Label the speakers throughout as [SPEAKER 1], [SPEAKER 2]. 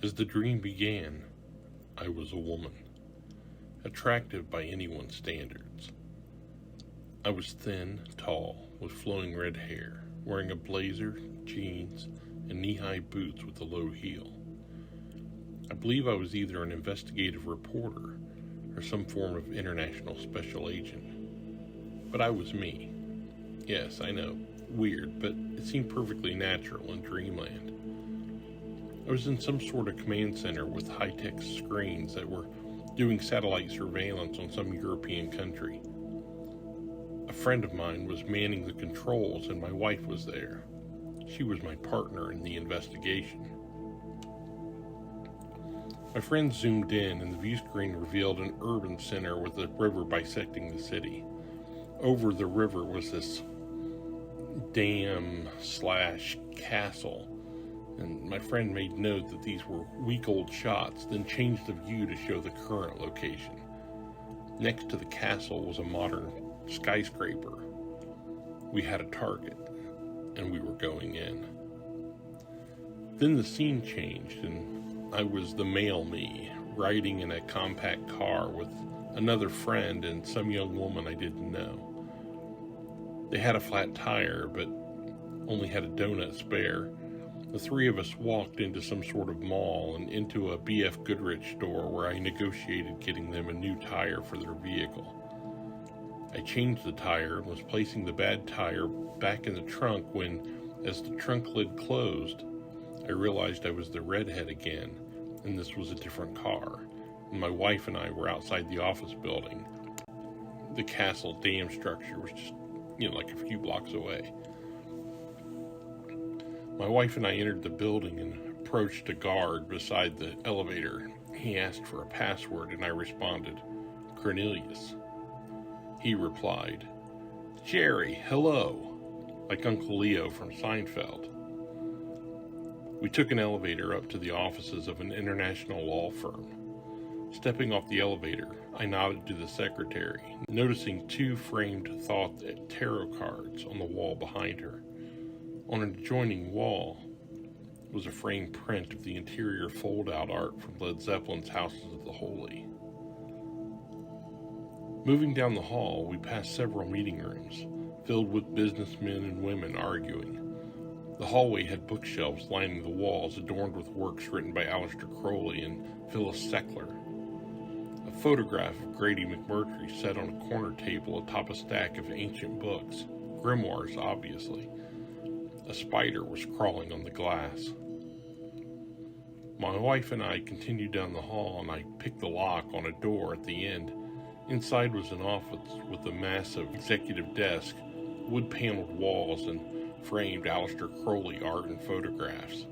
[SPEAKER 1] As the dream began, I was a woman, attractive by anyone's standards. I was thin, tall, with flowing red hair, wearing a blazer, jeans, and knee-high boots with a low heel. I believe I was either an investigative reporter or some form of international special agent. But I was me. Yes, I know, weird, but it seemed perfectly natural in dreamland. I was in some sort of command center with high-tech screens that were doing satellite surveillance on some European country. A friend of mine was manning the controls and my wife was there. She was my partner in the investigation. My friend zoomed in and the view screen revealed an urban center with a river bisecting the city. Over the river was this dam/castle, and my friend made note that these were week-old shots, then changed the view to show the current location. Next to the castle was a modern skyscraper. We had a target, and we were going in. Then the scene changed, and I was the male me, riding in a compact car with another friend and some young woman I didn't know. They had a flat tire, but only had a donut spare. The three of us walked into some sort of mall and into a B.F. Goodrich store where I negotiated getting them a new tire for their vehicle. I changed the tire and was placing the bad tire back in the trunk when, as the trunk lid closed, I realized I was the redhead again, and this was a different car, and my wife and I were outside the office building. The castle dam structure was just, like a few blocks away. My wife and I entered the building and approached a guard beside the elevator. He asked for a password, and I responded, "Cornelius." He replied, "Jerry, hello," like Uncle Leo from Seinfeld. We took an elevator up to the offices of an international law firm. Stepping off the elevator, I nodded to the secretary, noticing two framed thought tarot cards on the wall behind her. On an adjoining wall was a framed print of the interior fold-out art from Led Zeppelin's Houses of the Holy. Moving down the hall, we passed several meeting rooms, filled with businessmen and women arguing. The hallway had bookshelves lining the walls adorned with works written by Aleister Crowley and Phyllis Seckler. A photograph of Grady McMurtry sat on a corner table atop a stack of ancient books, grimoires obviously. A spider was crawling on the glass. My wife and I continued down the hall, and I picked the lock on a door at the end. Inside was an office with a massive executive desk, wood-paneled walls, and framed Aleister Crowley art and photographs.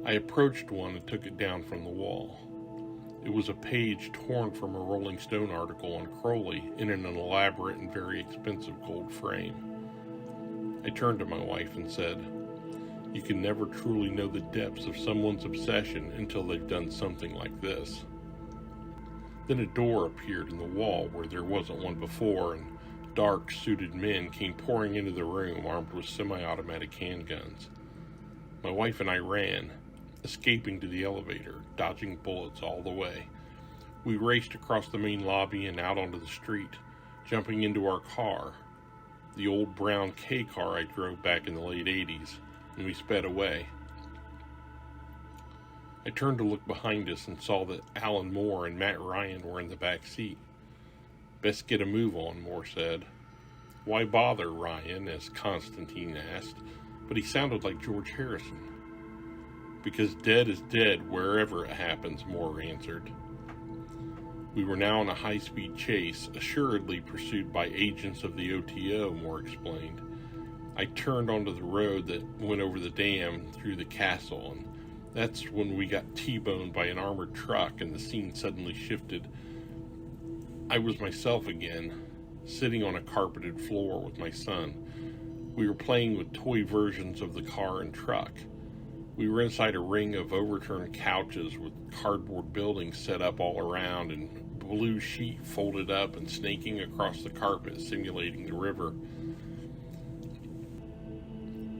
[SPEAKER 1] I approached one and took it down from the wall. It was a page torn from a Rolling Stone article on Crowley in an elaborate and very expensive gold frame. I turned to my wife and said, "You can never truly know the depths of someone's obsession until they've done something like this." Then a door appeared in the wall where there wasn't one before, and dark, suited men came pouring into the room armed with semi-automatic handguns. My wife and I ran, escaping to the elevator, dodging bullets all the way. We raced across the main lobby and out onto the street, jumping into our car, the old brown K car I drove back in the late 80s, and we sped away. I turned to look behind us and saw that Alan Moore and Matt Ryan were in the back seat. "Best get a move on," Moore said. "Why bother, Ryan?" as Constantine asked, but he sounded like George Harrison. "Because dead is dead wherever it happens," Moore answered. We were now on a high-speed chase, assuredly pursued by agents of the OTO, Moore explained. I turned onto the road that went over the dam through the castle, and that's when we got T-boned by an armored truck and the scene suddenly shifted. I was myself again, sitting on a carpeted floor with my son. We were playing with toy versions of the car and truck. We were inside a ring of overturned couches with cardboard buildings set up all around and blue sheet folded up and snaking across the carpet, simulating the river.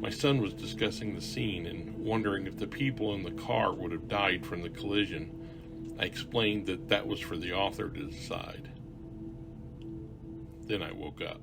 [SPEAKER 1] My son was discussing the scene and wondering if the people in the car would have died from the collision. I explained that was for the author to decide. Then I woke up.